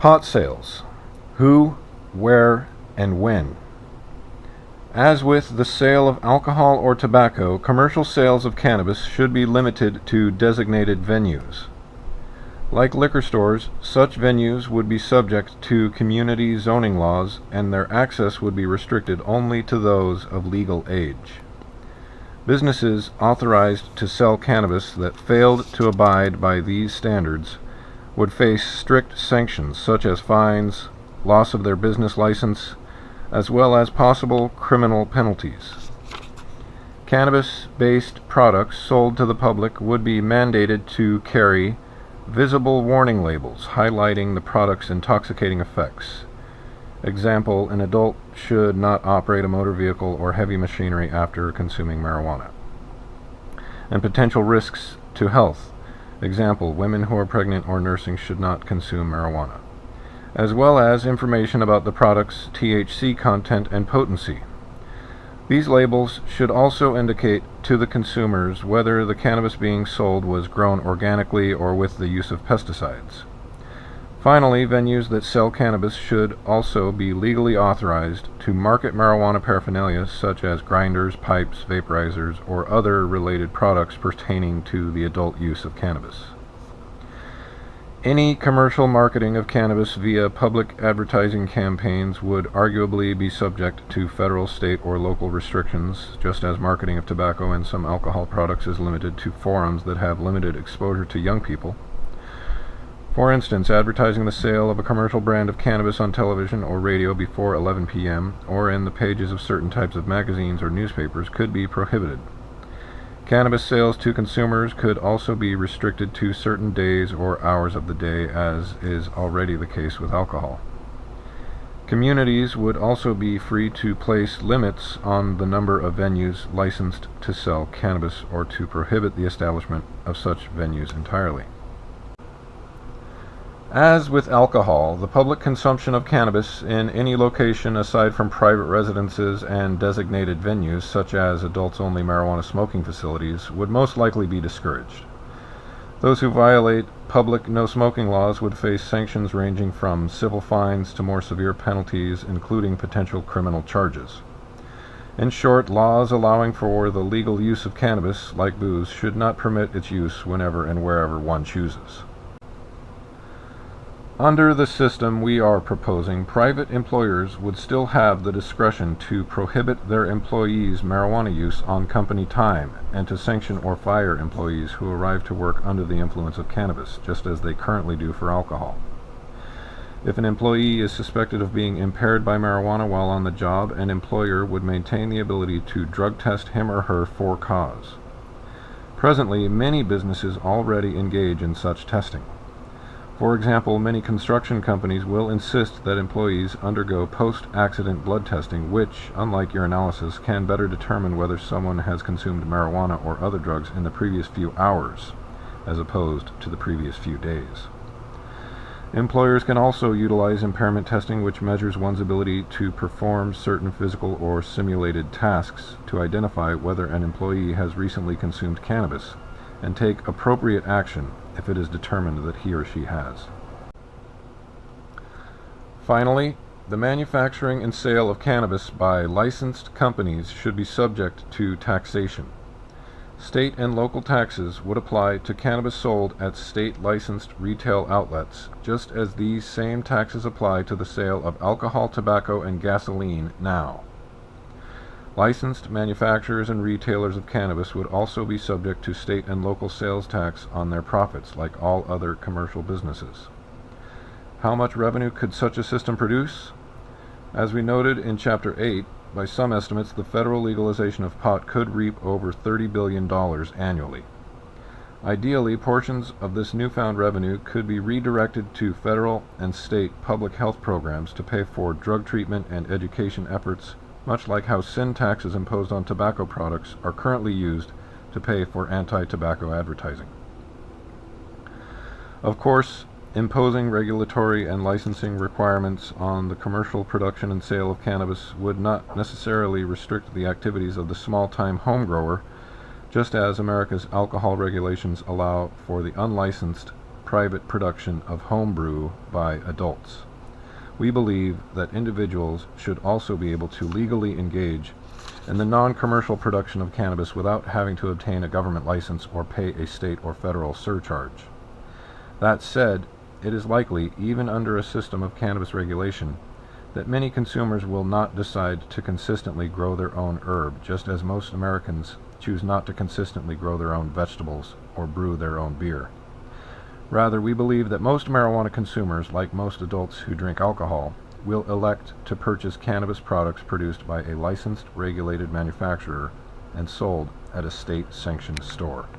Pot sales. Who, where, and when. As with the sale of alcohol or tobacco, commercial sales of cannabis should be limited to designated venues. Like liquor stores, such venues would be subject to community zoning laws, and their access would be restricted only to those of legal age. Businesses authorized to sell cannabis that failed to abide by these standards would face strict sanctions such as fines, loss of their business license, as well as possible criminal penalties. Cannabis-based products sold to the public would be mandated to carry visible warning labels highlighting the product's intoxicating effects. Example, an adult should not operate a motor vehicle or heavy machinery after consuming marijuana. And potential risks to health. Example, women who are pregnant or nursing should not consume marijuana. As well as information about the product's THC content and potency. These labels should also indicate to the consumers whether the cannabis being sold was grown organically or with the use of pesticides. Finally, venues that sell cannabis should also be legally authorized to market marijuana paraphernalia such as grinders, pipes, vaporizers, or other related products pertaining to the adult use of cannabis. Any commercial marketing of cannabis via public advertising campaigns would arguably be subject to federal, state, or local restrictions, just as marketing of tobacco and some alcohol products is limited to forums that have limited exposure to young people. For instance, advertising the sale of a commercial brand of cannabis on television or radio before 11 p.m. or in the pages of certain types of magazines or newspapers could be prohibited. Cannabis sales to consumers could also be restricted to certain days or hours of the day, as is already the case with alcohol. Communities would also be free to place limits on the number of venues licensed to sell cannabis or to prohibit the establishment of such venues entirely. As with alcohol, the public consumption of cannabis in any location aside from private residences and designated venues, such as adults-only marijuana smoking facilities, would most likely be discouraged. Those who violate public no-smoking laws would face sanctions ranging from civil fines to more severe penalties, including potential criminal charges. In short, laws allowing for the legal use of cannabis, like booze, should not permit its use whenever and wherever one chooses. Under the system we are proposing, private employers would still have the discretion to prohibit their employees' marijuana use on company time and to sanction or fire employees who arrive to work under the influence of cannabis, just as they currently do for alcohol. If an employee is suspected of being impaired by marijuana while on the job, an employer would maintain the ability to drug test him or her for cause. Presently, many businesses already engage in such testing. For example, many construction companies will insist that employees undergo post-accident blood testing, which, unlike urinalysis, can better determine whether someone has consumed marijuana or other drugs in the previous few hours, as opposed to the previous few days. Employers can also utilize impairment testing, which measures one's ability to perform certain physical or simulated tasks to identify whether an employee has recently consumed cannabis, and take appropriate action if it is determined that he or she has. Finally, the manufacturing and sale of cannabis by licensed companies should be subject to taxation. State and local taxes would apply to cannabis sold at state-licensed retail outlets, just as these same taxes apply to the sale of alcohol, tobacco, and gasoline now. Licensed manufacturers and retailers of cannabis would also be subject to state and local sales tax on their profits, like all other commercial businesses. How much revenue could such a system produce? As we noted in Chapter 8, by some estimates, the federal legalization of pot could reap over $30 billion annually. Ideally, portions of this newfound revenue could be redirected to federal and state public health programs to pay for drug treatment and education efforts, much like how sin taxes imposed on tobacco products are currently used to pay for anti-tobacco advertising. Of course, imposing regulatory and licensing requirements on the commercial production and sale of cannabis would not necessarily restrict the activities of the small-time home grower, just as America's alcohol regulations allow for the unlicensed private production of home brew by adults. We believe that individuals should also be able to legally engage in the non-commercial production of cannabis without having to obtain a government license or pay a state or federal surcharge. That said, it is likely, even under a system of cannabis regulation, that many consumers will not decide to consistently grow their own herb, just as most Americans choose not to consistently grow their own vegetables or brew their own beer. Rather, we believe that most marijuana consumers, like most adults who drink alcohol, will elect to purchase cannabis products produced by a licensed, regulated manufacturer and sold at a state-sanctioned store.